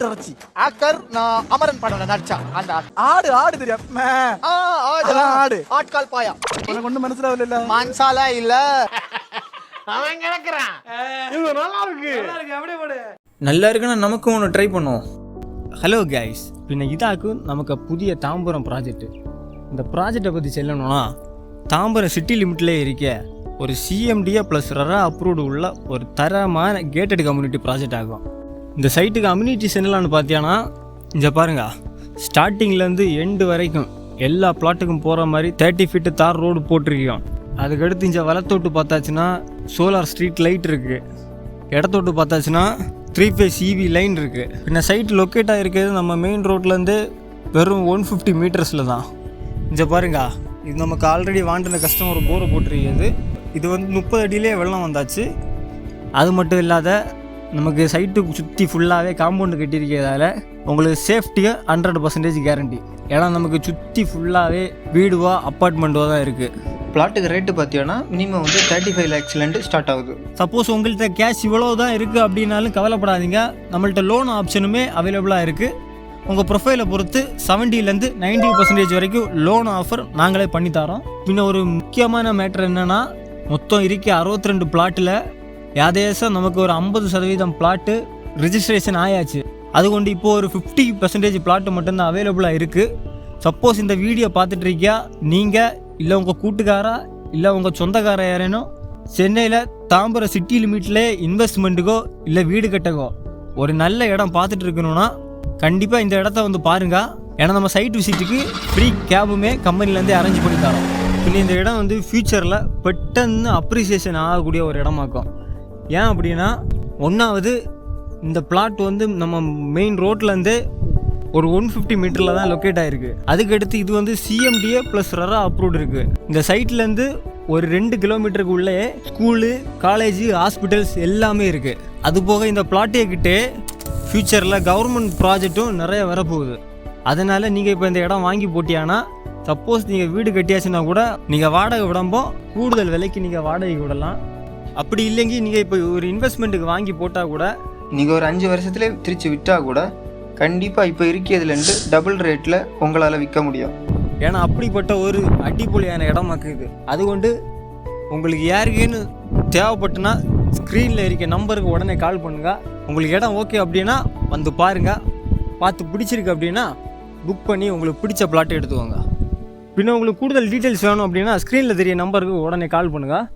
ஆட்டிறைச்சி actor நான் அமரன் படம் நடிச்சா அந்த ஆடு ஆடு தெரியும் ஆடு ஆட்கால் பாயா உனக்கு ஒன்றும் மனசிலாவில்ல மான்சாலா இல்ல அவன் கிடக்குறான். இது நல்லா இருக்கு. அப்படியே போடு. நல்லா இருக்குன்னா நமக்கும் ஒன்று ட்ரை பண்ணுவோம். ஹலோ கைஸ், பின்ன இதாக்கு நமக்கு புதிய தாம்பரம் ப்ராஜெக்ட். இந்த ப்ராஜெக்டை பற்றி சொல்லணும்னா தாம்பரம் சிட்டி லிமிட்லேயே இருக்க ஒரு சிஎம்டிஏ ப்ளஸ் ரெரா அப்ரூவ்டு உள்ள ஒரு தரமான கேட்டட் கம்யூனிட்டி ப்ராஜெக்ட் ஆகும். இந்த சைட்டுக்கு அம்யூனிட்டிஸ் என்னலான்னு பார்த்தியானா இங்கே பாருங்க, ஸ்டார்டிங்லேருந்து எண்டு வரைக்கும் எல்லா பிளாட்டுக்கும் போகிற மாதிரி 30 ஃபீட்டு தார் ரோடு போட்டிருக்கோம். அதுக்கடுத்து இங்கே வலத்தோட்டு பார்த்தாச்சுன்னா சோலார் ஸ்ட்ரீட் லைட் இருக்குது. இடத்தோட்டு பார்த்தாச்சுன்னா 3 ஃபேஸ் இவி லைன் இருக்குது. பின்ன சைட் லொக்கேட் ஆகிருக்கிறது நம்ம மெயின் ரோட்லேருந்து வெறும் 150 மீட்டர்ஸில் தான். இங்கே பாருங்க, இது நமக்கு ஆல்ரெடி வாண்டின கஸ்டமர் போரை போட்டிருக்கிறது. இது வந்து 30 அடியிலே வெள்ளம் வந்தாச்சு. அது மட்டும் இல்லாத நமக்கு சைட்டுக்கு சுற்றி ஃபுல்லாகவே காம்பவுண்டு கட்டியிருக்கிறதால உங்களுக்கு சேஃப்டியாக 100% கேரண்டி. ஏன்னா நமக்கு சுற்றி ஃபுல்லாகவே வீடுவா அப்பார்ட்மெண்ட்டுவா தான் இருக்குது. பிளாட்டுக்கு ரேட்டு பார்த்தீங்கன்னா மினிமம் வந்து 35 lakhsலேருந்து ஸ்டார்ட் ஆகுது. சப்போஸ் உங்கள்கிட்ட கேஷ் இவ்வளோ தான் இருக்குது அப்படின்னாலும் கவலைப்படாதீங்க, நம்மள்கிட்ட லோன் ஆப்ஷனுமே அவைலபிளாக இருக்குது. உங்கள் ப்ரொஃபைலை பொறுத்து 70% 90% வரைக்கும் லோன் ஆஃபர் நாங்களே பண்ணித்தரோம். பின்ன ஒரு முக்கியமான மேட்ரு என்னென்னா, மொத்தம் இருக்க 62 பிளாட்டில் யாதேசம் நமக்கு ஒரு 50% பிளாட்டு ரிஜிஸ்ட்ரேஷன் ஆயாச்சு. அது கொண்டு இப்போது ஒரு 50% பிளாட்டு மட்டும்தான் அவைலபிளாக இருக்குது. சப்போஸ் இந்த வீடியோ பார்த்துட்டு இருக்கியா நீங்கள் இல்லை உங்கள் கூட்டுக்காரா இல்லை உங்கள் சொந்தக்கார யாரேனும் சென்னையில் தாம்பரம் சிட்டி லிமிட்லேயே இன்வெஸ்ட்மெண்ட்டுக்கோ இல்லை வீடு கட்டக்கோ ஒரு நல்ல இடம் பார்த்துட்டு இருக்கணும்னா கண்டிப்பாக இந்த இடத்த வந்து பாருங்கள். ஏன்னா நம்ம சைட் விசிட்டுக்கு ஃப்ரீ கேபுமே கம்பெனிலேருந்தே அரேஞ்ச் பண்ணி தரோம். பின்ன இந்த இடம் வந்து ஃப்யூச்சரில் பெட்டன்னு அப்ரிசியேஷன் ஆகக்கூடிய ஒரு இடமாக்கும். ஏன் அப்படின்னா, ஒன்றாவது இந்த பிளாட் வந்து நம்ம மெயின் ரோட்லேருந்தே ஒரு 150 மீட்டரில் தான் லொக்கேட் ஆகிருக்கு. அதுக்கடுத்து இது வந்து சிஎம்டிஏ ப்ளஸ் ரெரா அப்ரூவ்டு இருக்குது. இந்த சைட்லேருந்து ஒரு 2 கிலோமீட்டருக்கு உள்ளே ஸ்கூலு, காலேஜு, ஹாஸ்பிட்டல்ஸ் எல்லாமே இருக்குது. அதுபோக இந்த பிளாட்டேக்கிட்டே ஃப்யூச்சரில் கவர்மெண்ட் ப்ராஜெக்ட்டும் நிறைய வரப்போகுது. அதனால் நீங்கள் இப்போ இந்த இடம் வாங்கி போட்டியானா, சப்போஸ் நீங்கள் வீடு கட்டியாச்சுன்னா கூட நீங்கள் வாடகை விடம்போ கூடுதல் விலைக்கு நீங்கள் வாடகை விடலாம். அப்படி இல்லைங்க, நீங்கள் இப்போ ஒரு இன்வெஸ்ட்மெண்ட்டுக்கு வாங்கி போட்டால் கூட நீங்கள் ஒரு 5 வருஷத்துலேயே திருச்சி விட்டால் கூட கண்டிப்பாக இப்போ இருக்கிறதுலேருந்து டபுள் ரேட்டில் உங்களால் விற்க முடியும். ஏன்னா அப்படிப்பட்ட ஒரு அடிப்பொலியான இடமாக்குது. அது கொண்டு உங்களுக்கு யாருக்குன்னு தேவைப்பட்டுனா ஸ்க்ரீனில் இருக்க நம்பருக்கு உடனே கால் பண்ணுங்கள். உங்களுக்கு இடம் ஓகே அப்படின்னா வந்து பாருங்கள். பார்த்து பிடிச்சிருக்கு அப்படின்னா புக் பண்ணி உங்களுக்கு பிடிச்ச பிளாட்டை எடுத்துவாங்க. பின்ன உங்களுக்கு கூடுதல் டீட்டெயில்ஸ் வேணும் அப்படின்னா ஸ்க்ரீனில் தெரிய நம்பருக்கு உடனே கால் பண்ணுங்கள்.